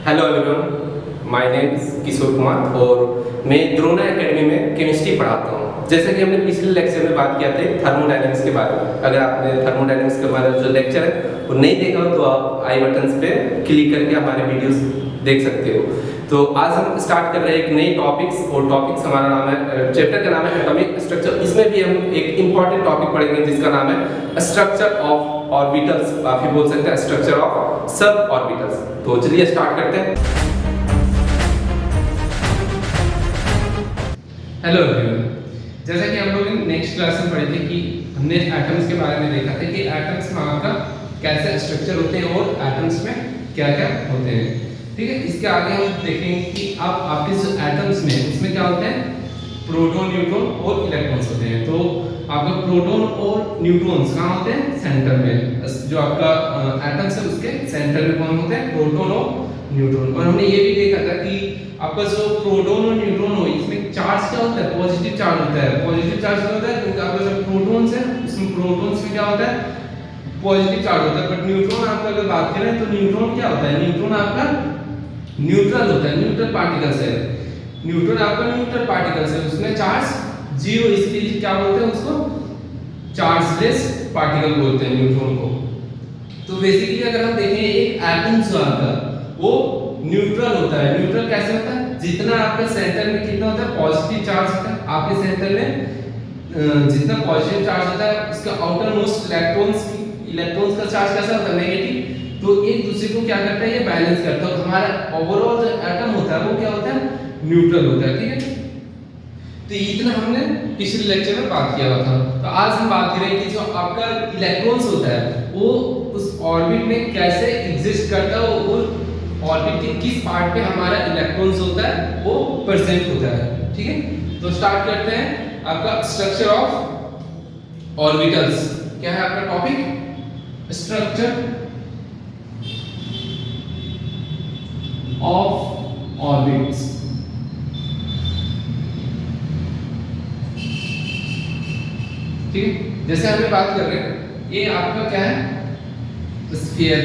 Hello everyone, my name is Kishore Kumar और मैं Drona academy में केमिस्ट्री पढ़ाता हूँ। जैसे कि हमने पिछले लेक्चर में बात किया था थर्मोडायनेमिक्स के बारे में। अगर आपने थर्मोडायनेमिक्स के हमारा जो लेक्चर है वो नहीं देखा हो तो आप आई बटन्स पे क्लिक करके हमारे वीडियोस देख सकते हो। तो आज हम स्टार्ट कर रहे हैं एक नई टॉपिक्स और टॉपिक्स हमारा नाम है, चैप्टर का नाम है एटॉमिक स्ट्रक्चर। इसमें भी हम एक इंपॉर्टेंट टॉपिक पढ़ेंगे जिसका नाम है स्ट्रक्चर ऑफ ऑर्बिटल्स, आप ही बोल सकते हैं स्ट्रक्चर ऑफ सब ऑर्बिटल्स। तो चलिए स्टार्ट करते हैं। हेलो एवरीवन, जैसा कि हम लोग नेक्स्ट क्लास में पढ़े थे कि हमने एटम्स के बारे में देखा था कि एटम्स में आपका कैसे स्ट्रक्चर होते हैं और एटम्स में क्या क्या होते हैं। ठीक है, इसके आगे हम देखेंगे कि अब आपके जो एटम्स में उसमें क्या होते हैं, प्रोटॉन, न्यूट्रॉन और इलेक्ट्रॉन्स होते हैं। तो आपका प्रोटॉन और न्यूट्रॉन्स कहाँ होते हैं, सेंटर में। जो आपका एटम्स है उसके सेंटर में कौन होते हैं, प्रोटॉन और न्यूट्रॉन। और हमने ये भी देखा था कि आपका जो प्रोटॉन और न्यूट्रॉन हो इसमें चार्ज क्या होता है, पॉजिटिव चार्ज होता है। पॉजिटिव चार्ज क्या होता है, क्योंकि आपका जो प्रोटॉन्स है उसमें प्रोटॉन्स में क्या होता है, पॉजिटिव चार्ज होता है। बट न्यूट्रॉन आपका अगर बात करें तो न्यूट्रॉन क्या होता है, न्यूट्रॉन आपका न्यूट्रल होता है, न्यूट्रल पार्टिकल्स है। न्यूट्रॉन आपका न्यूट्रल पार्टिकल्स है, उसमें चार्ज जीरो, इसलिए क्या बोलते हैं उसको, चार्जलेस पार्टिकल बोलते हैं न्यूट्रॉन को। तो बेसिकली अगर हम देखें एक एटम जो आपका वो न्यूट्रल होता है। न्यूट्रल कैसे होता है, जितना आपके सेंटर में कितना होता है, पॉजिटिव चार्ज होता है। आपके सेंटर में जितना पॉजिटिव चार्ज होता है उसका आउटर मोस्ट इलेक्ट्रॉन्स का चार्ज कैसा होता है, नेगेटिव। तो एक दूसरे को क्या करता है, ये बैलेंस करता है। हमारा ओवरऑल जो एटम होता है वो क्या होता है, न्यूट्रल होता है। ठीक है, तो इतना हमने पिछले लेक्चर में बात किया हुआ था। तो आज हम बात करेंगे कि जो आपका इलेक्ट्रॉन्स होता है वो उस ऑर्बिट में कैसे एग्जिस्ट करता है और ऑर्बिट के किस पार्ट पे हमारा इलेक्ट्रॉन्स होता है वो प्रेजेंट होता है। ठीक है, तो स्टार्ट करते हैं। आपका स्ट्रक्चर ऑफ ऑर्बिटल्स क्या है आपका टॉपिक, स्ट्रक्चर ऑफ ऑर्बिट्स। ठीक है, जैसे हम बात कर रहे हैं ये आपका क्या है, स्फीयर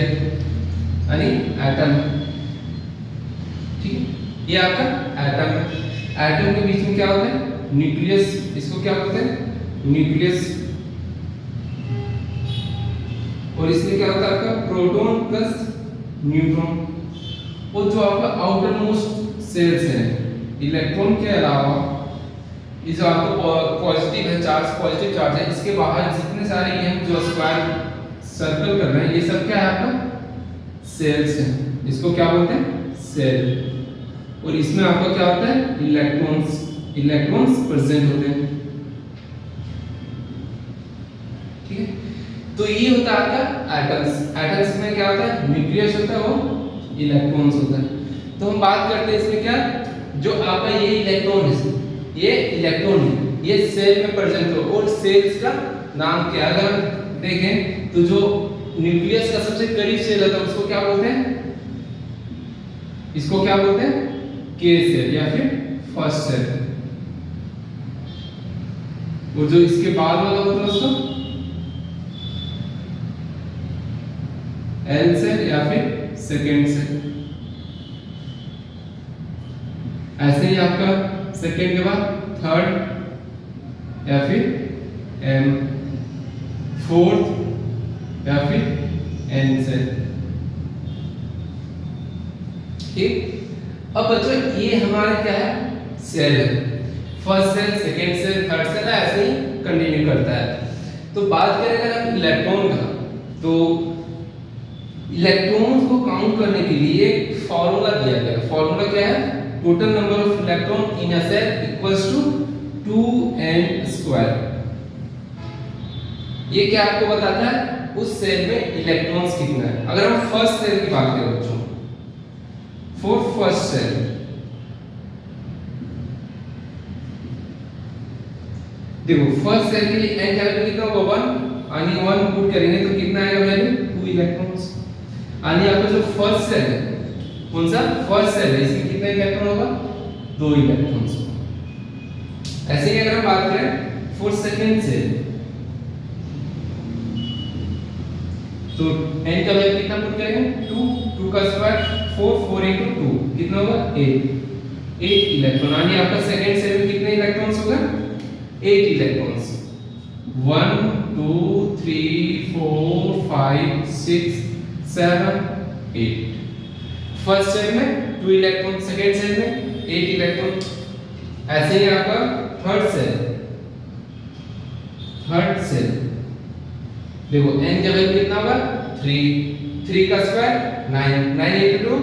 यानी एटम। ठीक है, ये आपका एटम है। एटम के बीच में क्या होता है, न्यूक्लियस, इसको क्या बोलते हैं, न्यूक्लियस। और इसमें क्या होता है आपका प्रोटॉन प्लस न्यूट्रॉन। और जो आपका आउटर मोस्ट शेल्स है, इलेक्ट्रॉन के अलावा ये जो आपका पॉजिटिव है, चार्ज पॉजिटिव चार्ज है, इसके बाहर जितने सारे ये हम जो स्क्वायर सर्कल कर रहे हैं ये सब क्या है आपका सेल्स है। इसको क्या बोलते हैं, सेल। और इसमें आपका क्या होता है, इलेक्ट्रॉन्स प्रेजेंट होते हैं। ठीक है, तो ये होता है आपका एटम्स। एटम्स में क्या होता है, न्यूक्लियस होता है और इलेक्ट्रॉन्स होता है। तो हम बात करते हैं इसमें क्या, जो आपका ये इलेक्ट्रॉन है, ये इलेक्ट्रॉन है, ये सेल में प्रेजेंट हो। और सेल्स का नाम क्या, अगर हम देखें तो जो न्यूक्लियस का सबसे करीब सेल होता है उसको क्या बोलते हैं, इसको क्या बोलते हैं, के सेल या फिर फर्स्ट सेल। और जो इसके बाद वाला होता है उसको एल सेल या फिर सेकेंड सेल। ऐसे ही आपका सेकेंड के बाद थर्ड या फिर एम, फोर्थ या फिर एन सेल। ठीक, अब बच्चों ये हमारा क्या है, सेल है। First cell, second cell, third cell, ऐसे ही कंटिन्यू करता है। तो बात करें अगर हम इलेक्ट्रॉन का, तो इलेक्ट्रॉन्स को काउंट करने के लिए एक फार्मूला दिया गया है। फार्मूला क्या है, total number of electron in a cell equals to 2n²। ये क्या आपको बताता है, उस सेल में इलेक्ट्रॉन्स कितना है। अगर हम फर्स्ट सेल की बात करें बच्चों, फॉर फर्स्ट सेल, देखो फर्स्ट सेल के लिए n का वैल्यू कितना होगा, 1, यानी 1 पुट करेंगे तो कितना आएगा वैल्यू, 2 इलेक्ट्रॉन्स। यानी आपका जो फर्स्ट सेल है, कौन सा फर्स्ट सेल है, इसमें कितना इलेक्ट्रॉन होगा, 2 इलेक्ट्रॉन्स। ऐसे ही अगर हम बात करें फॉर सेकंड सेल, तो n का वैल्यू कितना पुट करेंगे 2, 2 का स्क्वायर 4, 4 into 2 कितना होगा 8, 8 इलेक्ट्रॉन। यानी आपका सेकंड सेल में कितने इलेक्ट्रॉन्स होगा 8 इलेक्ट्रॉन्स। 1 2 3 4 5 6 7 8। फर्स्ट सेल में 2 इलेक्ट्रॉन, सेकंड सेल में 8 इलेक्ट्रॉन। ऐसे ही आपका थर्ड सेल देखो n का वैल्यू कितना होगा 3, 3 का स्क्वायर 9, 9 into 2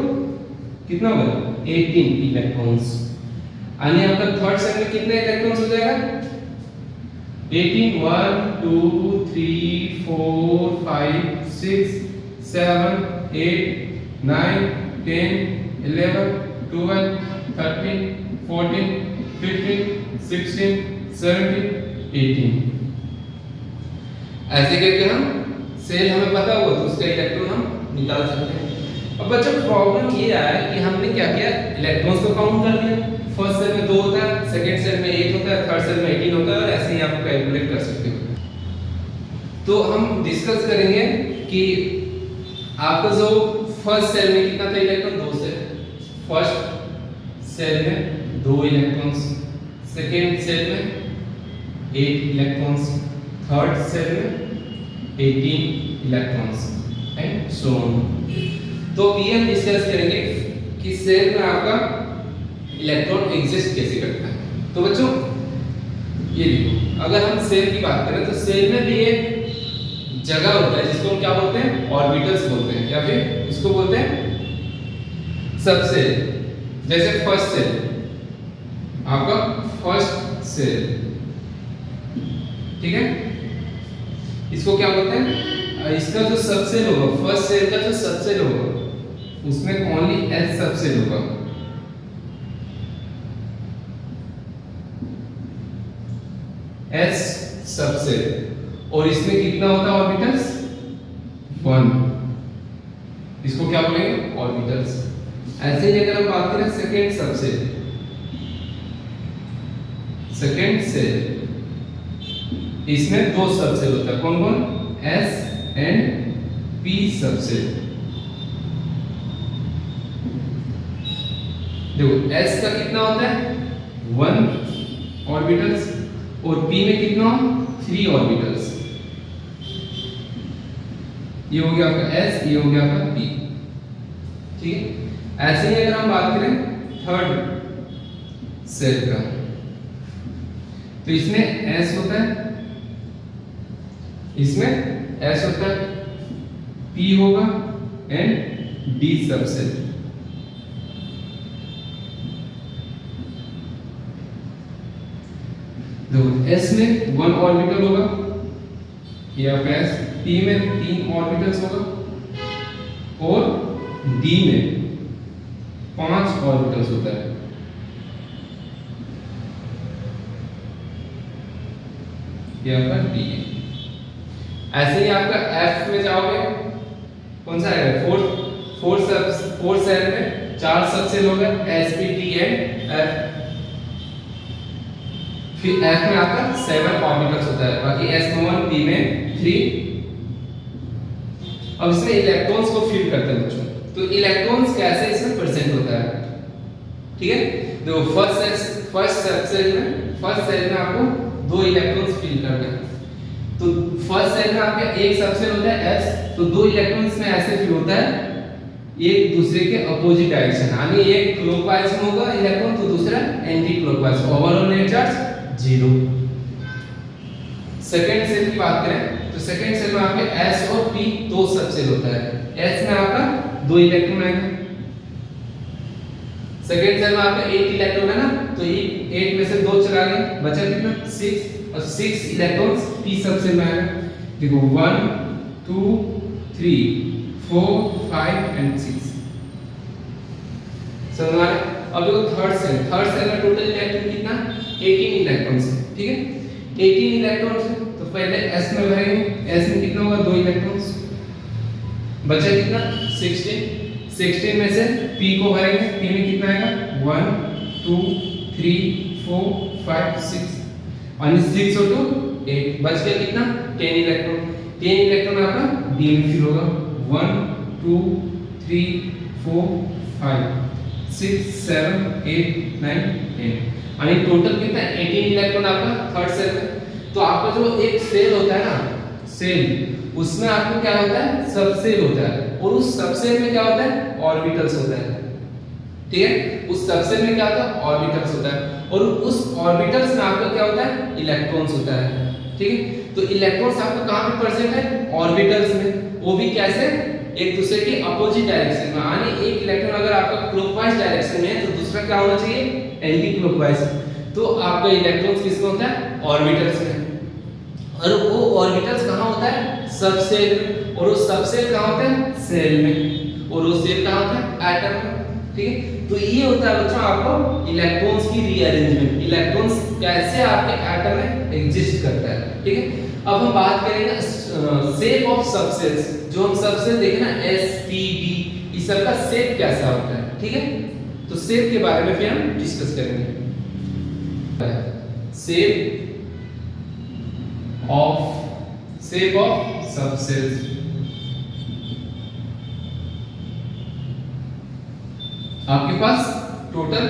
कितना होगा 18 इलेक्ट्रॉन्स। यानी आपका थर्ड सेल में कितने इलेक्ट्रॉन्स हो जाएगा 18, 1 2 3 4 5 6 7 8 9 10 11 12 13 14 15 16 17 18। ऐसे करके हम सेल हमें पता हुआ तो उसका इलेक्ट्रॉन हम निकाल सकते हैं। अब बच्चों प्रॉब्लम ये आया कि हमने क्या किया इलेक्ट्रॉन्स को काउंट कर लिया। फर्स्ट सेल में 2 होता है, सेकंड सेल में 8 होता है, थर्ड सेल में 18 होता है और ऐसे ही आप कैलकुलेट कर सकते हो। तो हम डिस्कस करेंगे कि आपका जो फर्स्ट सेल में कितना था इलेक्ट्रॉन 2 से, फर्स्ट सेल में 2 इलेक्ट्रॉन्स, सेकंड सेल में 8 इलेक्ट्रॉन्स, थर्ड सेल में 18 इलेक्ट्रॉन्स एंड सो ऑन। तो ये हम डिस्कस करेंगे कि सेल में आपका इलेक्ट्रॉन एग्जिस्ट कैसे करता है। तो बच्चों ये देखो, अगर हम सेल की बात करें तो सेल में भी एक जगह होता है जिसको हम क्या बोलते हैं ऑर्बिटल्स बोलते हैं या फिर इसको बोलते हैं सबसेल। जैसे फर्स्ट सेल, आपका फर्स्ट सेल, ठीक है, इसको क्या बोलते हैं, इसका जो सबसेल होगा फर्स्ट सेल का जो सबसेल होगा उसमें ओनली एस सबसेल होगा। एस सबसेल, और इसमें कितना होता है ऑर्बिटल्स 1, इसको क्या बोलेंगे ऑर्बिटल्स। ऐसे ही अगर हम बात करें सेकेंड सबसेल, सेकेंड सेल इसमें 2 सबसेल होता है, कौन कौन एस एंड पी सबसेल। देखो एस का कितना होता है 1 ऑर्बिटल्स और पी में कितना 3 ऑर्बिटल्स। ये हो गया आपका एस, ये हो गया आपका पी, ठीक है। ऐसे ही अगर हम बात करें थर्ड सेल का, तो इसमें एस होता है, इसमें एस होता है, पी होगा एंड डी सबसेल। देखो एस में 1 ऑर्बिटल होगा, ये आपका एस, पी में 3 ऑर्बिटल्स होगा और डी में 5 ऑर्बिटल्स होता है। ये आपका डी है। ऐसे ही आपका एफ में जाओगे, कौन सा आएगा फोर्थ सेल में 4 सबसेल होगा S P D and F. फिर एफ में आपका 7 ऑर्बिटल्स होता है, बाकी एस में 1, पी में 3। अब इसमें इलेक्ट्रॉन्स को फिल करते हैं बच्चों, तो इलेक्ट्रॉन्स कैसे इसमें प्रेजेंट होता है, ठीक है। देखो फर्स्ट सेल में आपको 2 इलेक्ट्रॉन्स फिल करना है। तो फर्स्ट सेल में आपका एक सबसेल होता है एस, तो 2 इलेक्ट्रॉन्स में ऐसे फिल होता है एक दूसरे के अपोजिट डायरेक्शन, यानी एक क्लॉकवाइज में होगा इलेक्ट्रॉन तो दूसरा anti clockwise, overall net charge 0। Second cell की बात करें तो सेकंड सेल में आपके एस और पी 2 सबसेल होता है। एस में आपका 2 इलेक्ट्रॉन आएगा, सेकंड सेल में आपका 8 इलेक्ट्रॉन है ना, तो 8 में से 2 चला गए, बचा कितना 6, और 6 इलेक्ट्रॉन्स पी सबसेल में आएगा। देखो 1 2 3 4 5 एंड 6 समझ में आ रहा है। अब देखो थर्ड सेल में टोटल इलेक्ट्रॉन कितना 18 इलेक्ट्रॉन्स है, ठीक है। 18 इलेक्ट्रॉन्स है तो पहले एस में भरेंगे, एस में कितना होगा 2 इलेक्ट्रॉन्स, बचा कितना 16 में से पी को भरेंगे, पी में कितना आएगा 1 2 3 4 5 6 और 6 और 2 8, बच गया कितना 10 इलेक्ट्रॉन। 10 इलेक्ट्रॉन आपका डी में फिल होगा 1 2 3 4 5 6 7 8 9 10 यानी टोटल कितना 18 इलेक्ट्रॉन आपका थर्ड सेल में। तो आपका जो एक सेल होता है ना सेल उसमें आपको क्या होता है सबसेल होता है और उस सबसेल में क्या होता है ऑर्बिटल्स होता है। ठीक है उस सबसेल में क्या होता है ऑर्बिटल्स होता है और उस ऑर्बिटल्स में आपका क्या होता है इलेक्ट्रॉन्स होता है। ठीक है तो इलेक्ट्रॉन्स आपका कहां पे प्रेजेंट है ऑर्बिटल्स में वो भी कैसे एक दूसरे के अपोजिट डायरेक्शन में। यानी एक इलेक्ट्रॉन अगर आपका क्लॉकवाइज डायरेक्शन में है तो दूसरा क्या होना चाहिए एंटी क्लॉकवाइज। तो आपका इलेक्ट्रॉन्स किसमें होता है ऑर्बिटल्स में और वो ऑर्बिटल्स कहां होता है सबसेल में और वो सबसेल कहां होता है सेल में और वो सेल कहां होता है एटम में। ठीक है तो ये होता है बच्चों आपको इलेक्ट्रॉन्स की रीअरेंजमेंट इलेक्ट्रॉन्स कैसे आपके एटम में एग्जिस्ट करता है। ठीक है अब हम बात करेंगे शेप ऑफ सबसेल्स जो हम सबसेल देखे ना एस पी डी इस सब का शेप कैसा होता है। ठीक है तो शेप के बारे में फिर हम डिस्कस करेंगे। शेप ऑफ सबसेल्स आपके पास टोटल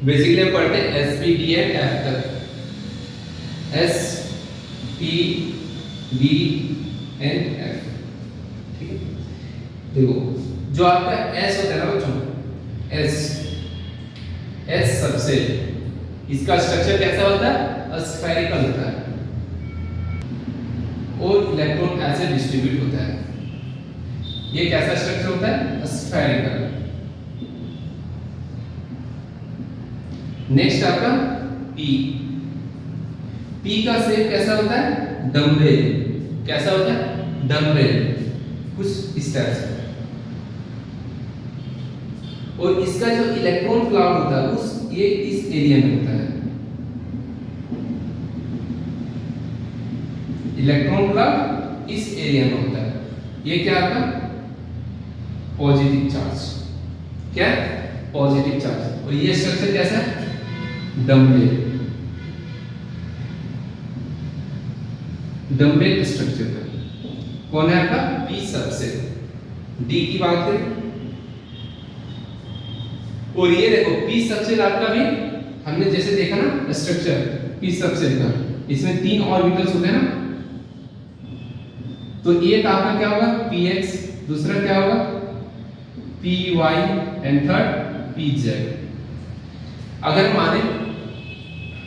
बेसिकली हम पढ़ते हैं S P D and F तक S P D and F. ठीक है देखो जो आपका एस होता है ना बच्चों एस सबसेल इसका स्ट्रक्चर कैसा होता है स्फेरिकल होता है और इलेक्ट्रॉन ऐसे डिस्ट्रीब्यूट होता है। ये कैसा स्ट्रक्चर होता है स्फेरिकल। नेक्स्ट आपका पी पी का शेप कैसा होता है डम्बेल। कैसा होता है डम्बेल कुछ इस टाइप से और इसका जो इलेक्ट्रॉन क्लाउड होता है उस ये इस एरिया में होता है। इलेक्ट्रॉन क्लाउड इस एरिया में होता है। ये क्या आपका पॉजिटिव चार्ज क्या पॉजिटिव चार्ज और ये स्ट्रक्चर कैसा है डम्बेल डम्बेल स्ट्रक्चर का कौन है आपका पी सबसेल। डी की बात करें और ये देखो पी सबसेल आपका भी हमने जैसे देखा ना स्ट्रक्चर पी सबसेल का इसमें 3 ऑर्बिटल्स होते हैं ना तो एक आपका क्या होगा px दूसरा क्या होगा py एंड थर्ड pz। अगर माने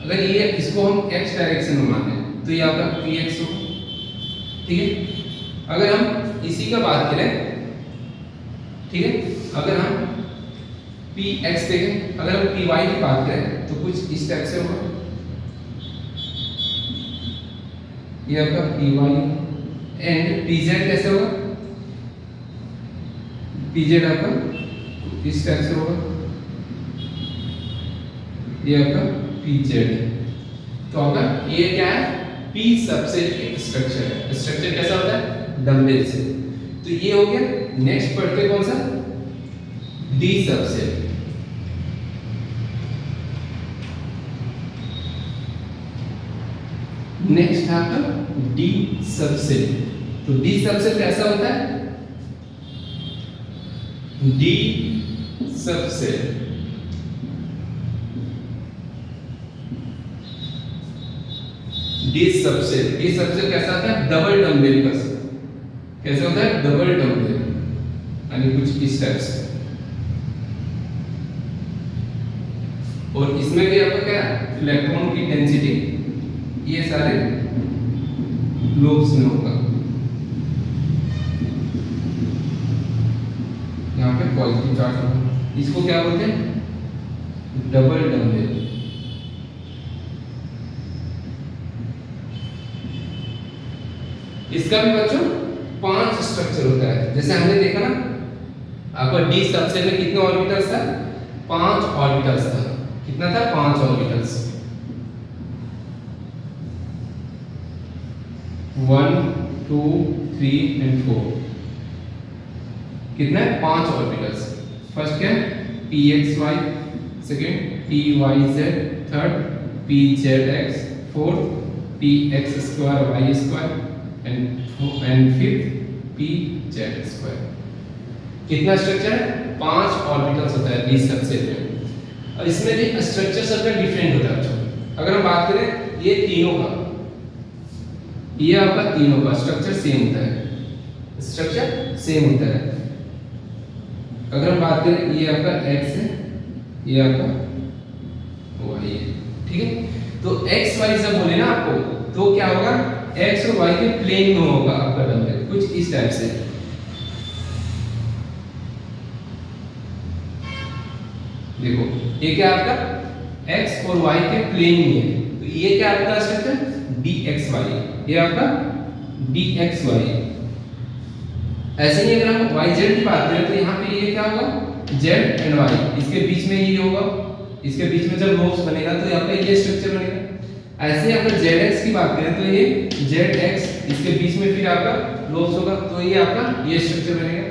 अगर ये इसको हम x डायरेक्शन में माने तो ये आपका px होगा। ठीक है अगर हम इसी का बात करें ठीक है अगर हम px देखें अगर हम py की बात करें तो कुछ इस टाइप से होगा। ये आपका py एंड pz कैसे होगा pz आपका इस टाइप से होगा। ये आपका pz तो आपका ये क्या है p सबसेल के स्ट्रक्चर है। स्ट्रक्चर कैसा होता है डम्बेल से। तो ये हो गया। नेक्स्ट पढ़ते कौन सा d सबसेल। नेक्स्ट है आपका d सबसेल। तो d सबसेल कैसा होता है d सबसेल डी सबसेल कैसा होता है डबल डम्बेल का कैसे होता है डबल डम्बेल यानी कुछ इस टाइप से और इसमें भी आपका क्या इलेक्ट्रॉन की डेंसिटी ये सारे लोब्स में होगा। यहाँ पे पॉजिटिव चार्ज होगा। इसको क्या बोलते हैं डबल डम्बेल। इसका भी बच्चों 5 स्ट्रक्चर होता है। जैसे हमने देखा ना आपका डी सबसेल में कितने ऑर्बिटल्स था 5 ऑर्बिटल्स था। कितना था 5 ऑर्बिटल्स 1 2 3 एंड 4 कितना है 5 ऑर्बिटल्स। फर्स्ट क्या pxy second pyz third pzx fourth px square y square and fifth P Z square. कितना स्ट्रक्चर है? 5 ऑर्बिटल्स होता है डी सबसेट में। और इसमें भी स्ट्रक्चर सबका डिफरेंट होता है बच्चों। अगर हम बात करें ये तीनों का, ये आपका तीनों का स्ट्रक्चर सेम होता है, स्ट्रक्चर सेम होता है। अगर हम बात करें ये आपका x है, ये आपका y है, ठीक है। तो x y जब बोले ना आपको, तो क्या होगा, x और y के प्लेन में होगा आपका डम्बल, कुछ इस टाइप से। देखो ये क्या आपका x और y के प्लेन में है, तो ये क्या आपका स्ट्रक्चर dxy, ये आपका dxy। ऐसे ही अगर हम yz की बात करें तो यहाँ पे ये क्या होगा z एंड y, इसके बीच में ये होगा, इसके बीच में जब लोब्स बनेगा तो यहाँ पे ये स्ट्रक्चर बनेगा। ऐसे अगर zx की बात करें तो ये zx, इसके बीच में फिर आपका लोब्स होगा, तो ये आपका ये स्ट्रक्चर बनेगा।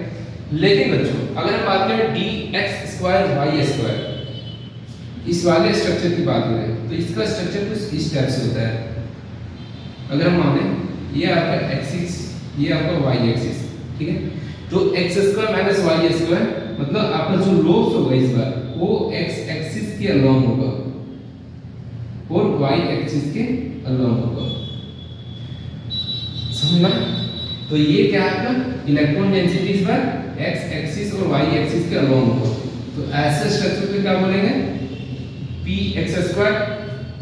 लेकिन बच्चों अगर हम बात करें dx स्क्वायर y स्क्वायर, इस वाले स्ट्रक्चर की बात करें तो इसका स्ट्रक्चर कुछ इस टाइप से होता है। अगर हम माने ये आपका एक्सिस, ये आपका y एक्सिस, ठीक है। तो x square minus y square मतलब आपका जो लोब्स होगा इस बार वो x एक्सिस के अलोंग होगा और y एक्सिस के अलोंग होगा, समझना। तो ये क्या है आपका इलेक्ट्रॉन डेंसिटी इस बार x एक्सिस और y एक्सिस के अलोंग होगा। तो ऐसे स्ट्रक्चर को क्या बोलेंगे, px स्क्वायर,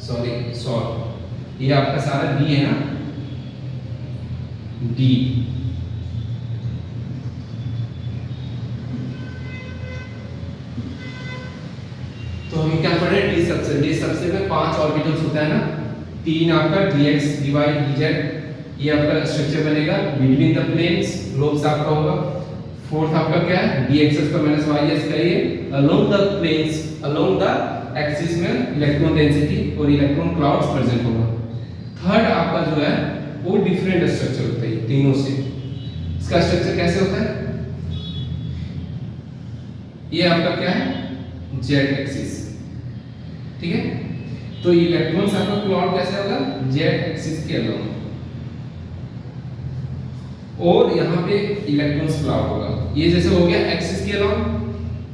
सॉरी ये आपका सारा d है ना, d। तो हम क्या पढ़ रहे हैं, डी सबसेट में 5 ऑर्बिटल्स होता है ना, 3 आपका dx dy dz, ये आपका स्ट्रक्चर बनेगा बिटवीन द प्लेन्स, लोब्स आपका होगा। फोर्थ आपका क्या है, dx square minus y square, ये along the planes, along the axis में इलेक्ट्रॉन डेंसिटी और इलेक्ट्रॉन क्लाउड्स प्रेजेंट होगा। थर्ड आपका जो है वो डिफरेंट स्ट्रक्चर होता है तीनों से। इसका स्ट्रक्चर कैसे होता है, ये आपका क्या है जेड एक्सिस, ठीक है। तो इलेक्ट्रॉन्स आपका क्लाउड कैसे होगा, जेड एक्सिस के अलोंग, और यहाँ पे इलेक्ट्रॉन्स क्लाउड होगा, ये जैसे हो गया एक्सिस के अलोंग।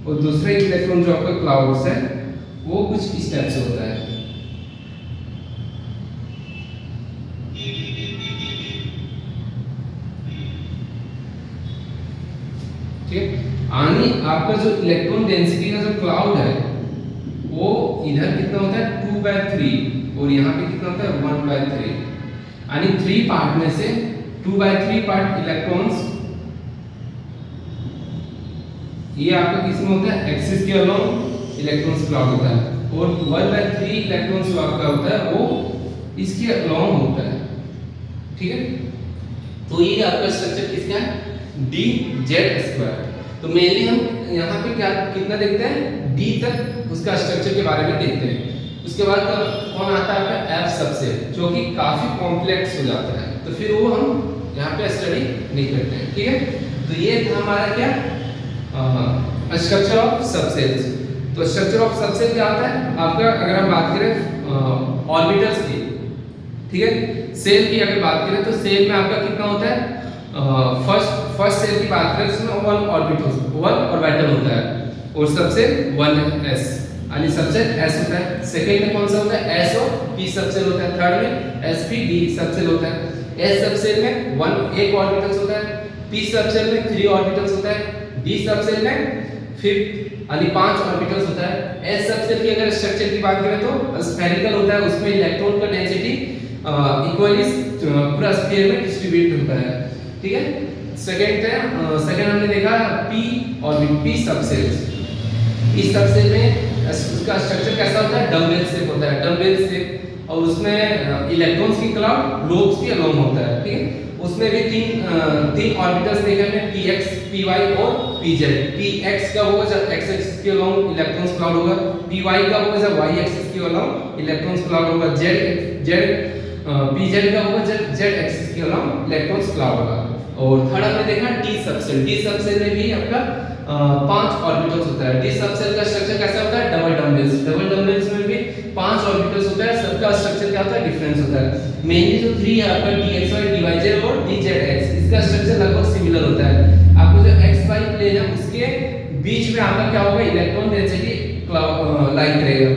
और दूसरे इलेक्ट्रॉन जो आपका क्लाउड्स है वो कुछ इस टाइप से होता है, ठीक है। यानी आपका जो इलेक्ट्रॉन डेंसिटी का जो क्लाउड है वो इधर कितना होता है 2/3 और यहाँ पे कितना होता है 1/3, यानी 3 पार्ट में से 2/3 पार्ट इलेक्ट्रॉन्स ये आपका किस में होता है, एक्सिस के अलोंग इलेक्ट्रॉन्स क्लाउड होता है, और 1/3 इलेक्ट्रॉन्स जो आपका होता है वो इसके अलोंग होता है, ठीक है। तो ये आपका स्ट्रक्चर किसका है, डी जेड स्क्वायर। तो मेनली हम यहाँ पे क्या कितना देखते हैं, डी तक उसका स्ट्रक्चर के बारे में देखते हैं। उसके बाद कौन आता है आपका एफ सबसेट, जो कि काफी कॉम्प्लेक्स हो जाता है, तो फिर वो हम यहाँ पे स्टडी नहीं करते हैं, ठीक है। तो ये था हमारा क्या स्ट्रक्चर ऑफ सबसेल्स। तो स्ट्रक्चर ऑफ सबसेल क्या होता है आपका, अगर हम बात करें ऑर्बिटल्स की, ठीक है। सेल की अगर बात करें तो सेल में आपका कितना होता है, फर्स्ट सेल की बात करें उसमें 1 ऑर्बिटल होता है, और सबसेल 1s, यानी सबसेल s होता है। सेकंड में कौन सा होता है, s और p सबसेल होता है। थर्ड में sp d सबसेल होता है। s सबसेल में 1 ऑर्बिटल्स होता है, p सबसेल में 3 ऑर्बिटल्स होता है, d सबसेल में फिर यानी 5 ऑर्बिटल्स होता है। s सबसेल की अगर स्ट्रक्चर की बात करें तो स्फेरिकल होता है, उसमें इलेक्ट्रॉन का डेंसिटी इक्वली पूरा स्फीयर में डिस्ट्रीब्यूट होता है, ठीक है। सेकंड हमने देखा p और p सबसेल्स। इस सबसेल में उसका स्ट्रक्चर कैसा होता है, डम्बेल शेप होता है, डम्बेल शेप, और उसमें इलेक्ट्रॉन्स की क्लाउड लोब्स के अलोंग होता है, ठीक है। उसमें भी तीन ऑर्बिटल्स देखे हमने, px py और pz। px का होगा जब x एक्सिस के अलोंग इलेक्ट्रॉन्स क्लाउड होगा, py का होगा जब y एक्सिस के अलोंग इलेक्ट्रॉन्स क्लाउड होगा, pz का होगा जब z एक्सिस के अलोंग इलेक्ट्रॉन्स क्लाउड होगा। और थर्ड हमने देखा डी सबसेल। डी सबसेल में भी आपका 5 ऑर्बिटल्स होता है। डी सबसेल का स्ट्रक्चर कैसा होता है, डबल डम्बेल्स। डबल डम्बेल्स में भी 5 ऑर्बिटल्स होता है, सबका स्ट्रक्चर क्या होता है, डिफरेंट डिफरेंस होता है। मेनली जो 3 है आपका dxy dyz और dzx, इसका स्ट्रक्चर लगभग सिमिलर होता है। आपको जो xy प्लेन है उसके बीच में आपका क्या होगा, इलेक्ट्रॉन डेंसिटी लाइन करेगा।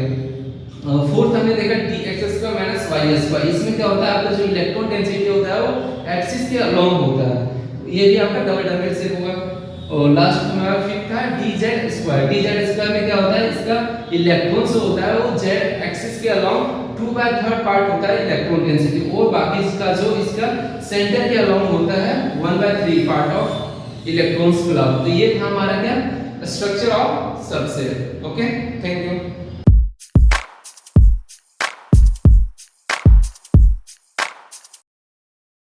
फोर्थ हमने देखा dx² माइनस y², इसमें क्या होता है आपका जो इलेक्ट्रॉन डेंसिटी होता है वो एक्सिस के अलोंग होता है, ये भी आपका डबल डबल से होगा। और लास्ट हमारा फिफ्थ था dz², dz² में क्या होता है, इसका इलेक्ट्रॉन जो होता है वो z एक्सिस के अलोंग 2/3 पार्ट होता है इलेक्ट्रॉन डेंसिटी, और बाकी इसका जो इसका सेंटर के अलोंग होता है 1/3 पार्ट ऑफ इलेक्ट्रॉन्स क्लब। तो ये था हमारा क्या, structure of subshell. Okay, thank you.